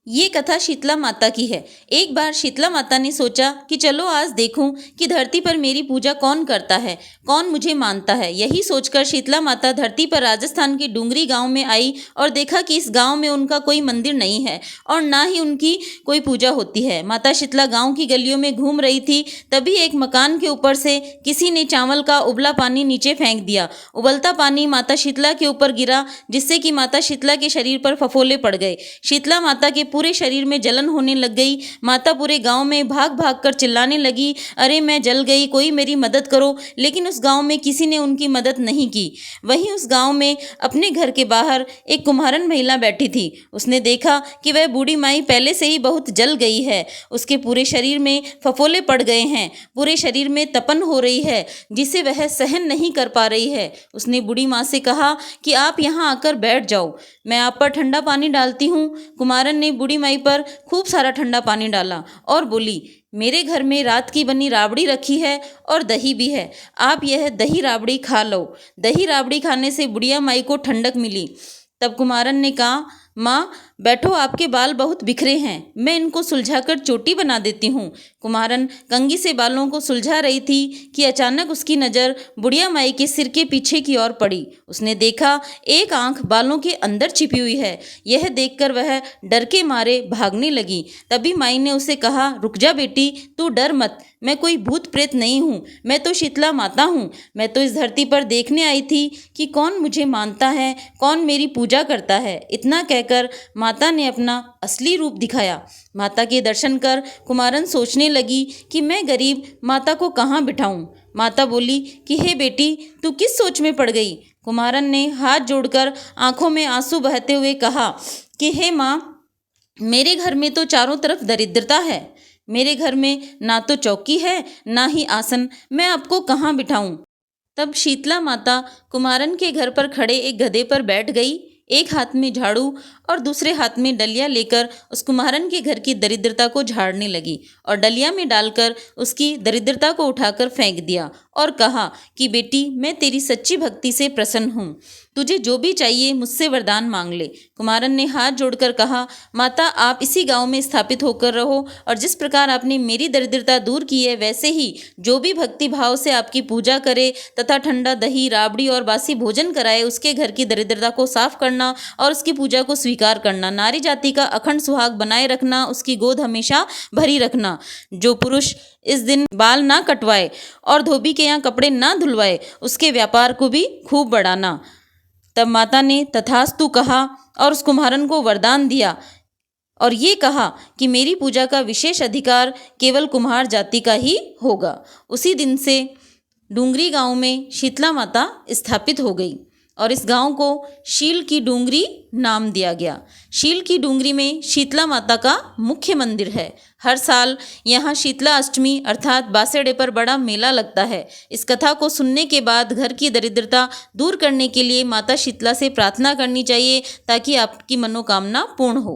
ये कथा शीतला माता की है। एक बार शीतला माता ने सोचा कि चलो आज देखूं कि धरती पर मेरी पूजा कौन करता है, कौन मुझे मानता है। यही सोचकर शीतला माता धरती पर राजस्थान के डूंगरी गांव में आई और देखा कि इस गांव में उनका कोई मंदिर नहीं है और ना ही उनकी कोई पूजा होती है। माता शीतला गांव की गलियों में घूम रही थी, तभी एक मकान के ऊपर से किसी ने चावल का उबला पानी नीचे फेंक दिया। उबलता पानी माता शीतला के ऊपर गिरा, जिससे कि माता शीतला के शरीर पर फफोले पड़ गए। शीतला माता के पूरे शरीर में जलन होने लग गई। माता पूरे गांव में भाग भाग कर चिल्लाने लगी, अरे मैं जल गई, कोई मेरी मदद करो। लेकिन उस गांव में किसी ने उनकी मदद नहीं की। वहीं उस गांव में अपने घर के बाहर एक कुम्हारन महिला बैठी थी। उसने देखा कि वह बूढ़ी माई पहले से ही बहुत जल गई है। उसके पूरे शरीर में फफोले पड़ गए हैं, पूरे शरीर में तपन हो रही है, जिसे वह सहन नहीं कर पा रही है। उसने बूढ़ी माँ से कहा कि आप यहाँ आकर बैठ जाओ, मैं आप पर ठंडा पानी डालती हूँ। कुम्हारन ने बूढ़ी माई पर खूब सारा ठंडा पानी डाला और बोली, मेरे घर में रात की बनी राबड़ी रखी है और दही भी है, आप यह दही राबड़ी खा लो। दही राबड़ी खाने से बुढ़िया माई को ठंडक मिली। तब कुम्हारन ने कहा, माँ बैठो, आपके बाल बहुत बिखरे हैं, मैं इनको सुलझाकर चोटी बना देती हूँ। कुम्हारन कंघी से बालों को सुलझा रही थी कि अचानक उसकी नज़र बुढ़िया माई के सिर के पीछे की ओर पड़ी। उसने देखा एक आंख बालों के अंदर छिपी हुई है। यह देखकर वह डर के मारे भागने लगी। तभी माई ने उसे कहा, रुक जा बेटी, तू डर मत, मैं कोई भूत प्रेत नहीं हूँ, मैं तो शीतला माता हूँ। मैं तो इस धरती पर देखने आई थी कि कौन मुझे मानता है, कौन मेरी पूजा करता है। इतना कहकर माता ने अपना असली रूप दिखाया। माता के दर्शन कर कुमारन सोचने लगी कि मैं गरीब माता को कहाँ बिठाऊं। माता बोली कि हे बेटी, तू किस सोच में पड़ गई। कुमारन ने हाथ जोड़कर आंखों में आंसू बहते हुए कहा कि हे माँ, मेरे घर में तो चारों तरफ दरिद्रता है, मेरे घर में ना तो चौकी है ना ही आसन, मैं आपको कहाँ बिठाऊं। तब शीतला माता कुमारन के घर पर खड़े एक गधे पर बैठ गई। एक हाथ में झाड़ू और दूसरे हाथ में डलिया लेकर उस कुम्हारन के घर की दरिद्रता को झाड़ने लगी और डलिया में डालकर उसकी दरिद्रता को उठाकर फेंक दिया और कहा कि बेटी, मैं तेरी सच्ची भक्ति से प्रसन्न हूँ, तुझे जो भी चाहिए मुझसे वरदान मांग ले। कुम्हारन ने हाथ जोड़कर कहा, माता आप इसी गांव में स्थापित होकर रहो और जिस प्रकार आपने मेरी दरिद्रता दूर की है, वैसे ही जो भी भक्ति भाव से आपकी पूजा करे तथा ठंडा दही राबड़ी और बासी भोजन कराए, उसके घर की दरिद्रता को साफ करना और उसकी पूजा को स्वीकार करना। नारी जाति का अखंड सुहाग बनाए रखना, उसकी गोद हमेशा भरी रखना। जो पुरुष इस दिन बाल ना कटवाए और धोबी के यहाँ कपड़े ना धुलवाए, उसके व्यापार को भी खूब बढ़ाना। तब माता ने तथास्तु कहा और उस कुम्हारन को वरदान दिया और ये कहा कि मेरी पूजा का विशेष अधिकार केवल कुम्हार जाति का ही होगा। उसी दिन से डूंगरी गांव में शीतला माता स्थापित हो गई और इस गांव को शील की डूंगरी नाम दिया गया। शील की डूंगरी में शीतला माता का मुख्य मंदिर है। हर साल यहाँ शीतला अष्टमी अर्थात बासेड़े पर बड़ा मेला लगता है। इस कथा को सुनने के बाद घर की दरिद्रता दूर करने के लिए माता शीतला से प्रार्थना करनी चाहिए ताकि आपकी मनोकामना पूर्ण हो।